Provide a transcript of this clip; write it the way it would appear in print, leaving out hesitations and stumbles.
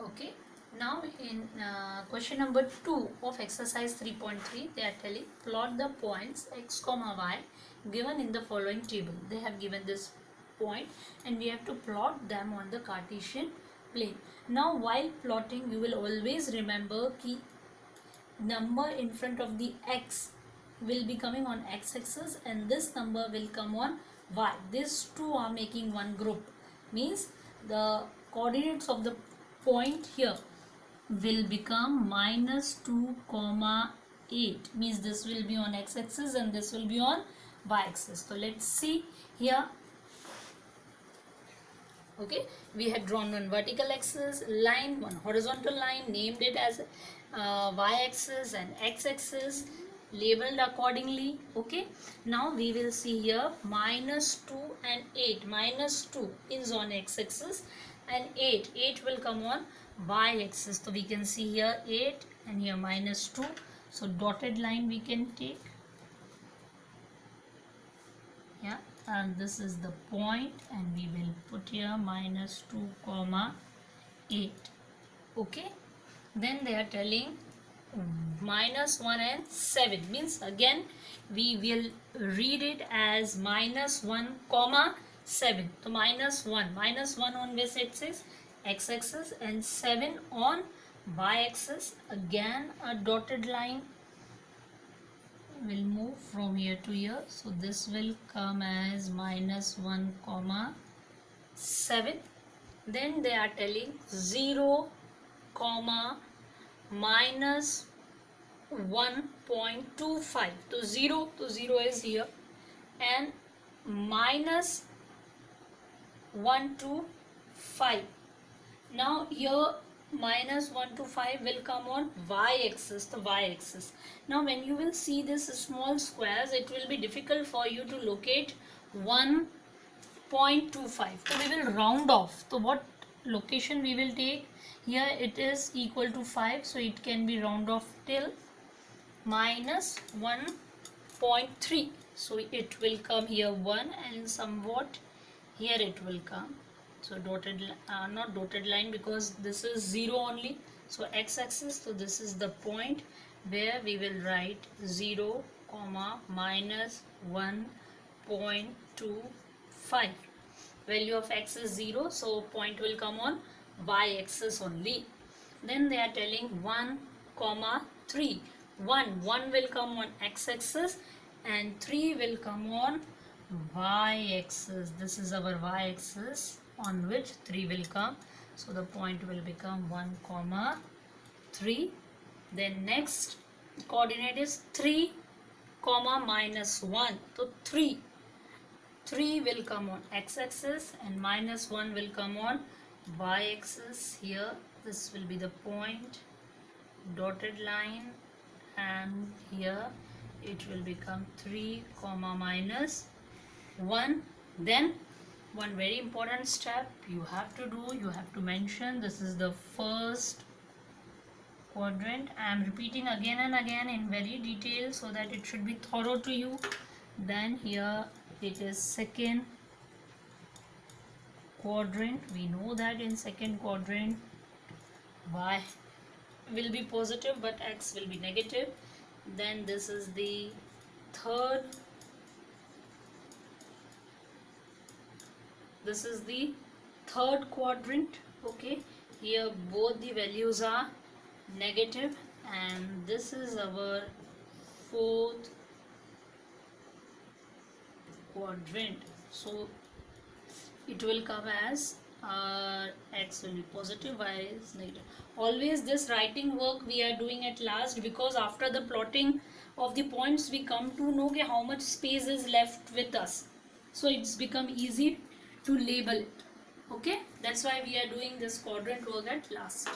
Okay, now in question number 2 of exercise 3.3, they are telling plot the points x comma y given in the following table. They have given this point and we have to plot them on the Cartesian plane. Now while plotting, you will always remember कि number in front of the x will be coming on x-axis and this number will come on y. These two are making one group, means the coordinates of the point here will become -2, 8, means this will be on x-axis and this will be on y-axis. So let's see here. Okay, we have drawn one vertical axis line, one horizontal line, named it as y-axis and x-axis, labeled accordingly. Okay, now we will see here -2 and 8. -2 is on x-axis and 8 will come on y-axis. So we can see here 8 and here -2. So dotted line we can take. Yeah, and this is the point and we will put here -2, 8. Okay, then they are telling -1 and 7, means again we will read it as -1, 7. So -1 on this axis, x-axis, and 7 on y-axis. Again a dotted line will move from here to here, so this will come as -1, 7. Then they are telling 0, -1.25. So 0 to 0 is here and -1 to 5. Now here -1 to 5 will come on y-axis, the y-axis. Now when you will see this small squares, it will be difficult for you to locate 1.25. So we will round off. So what location we will take? Here it is equal to 5, so it can be round off till -1.3. So it will come here 1 and somewhat here it will come. So dotted, not dotted line, because this is 0 only. So x-axis, so this is the point where we will write 0, -1.25. Value of x is 0, so point will come on y-axis only. Then they are telling 1, 3. 1 will come on x-axis and 3 will come on y-axis. This is our y-axis on which 3 will come. So the point will become 1, 3. Then next coordinate is 3, -1. So 3 will come on x-axis and -1 will come on y-axis. Here this will be the point, dotted line, and here it will become 3, -1. Then one very important step you have to do, you have to mention this is the first quadrant. I am repeating again and again in very detail so that it should be thorough to you. Then here it is second quadrant. We know that in second quadrant y will be positive but x will be negative. Then this is the third, this is the third quadrant. Okay, here both the values are negative, and this is our fourth quadrant. So it will come as x will be positive, y is negative. Always this writing work we are doing at last, because after the plotting of the points we come to know how much space is left with us, so it's become easy to label it. Okay, that's why we are doing this quadrant work at last.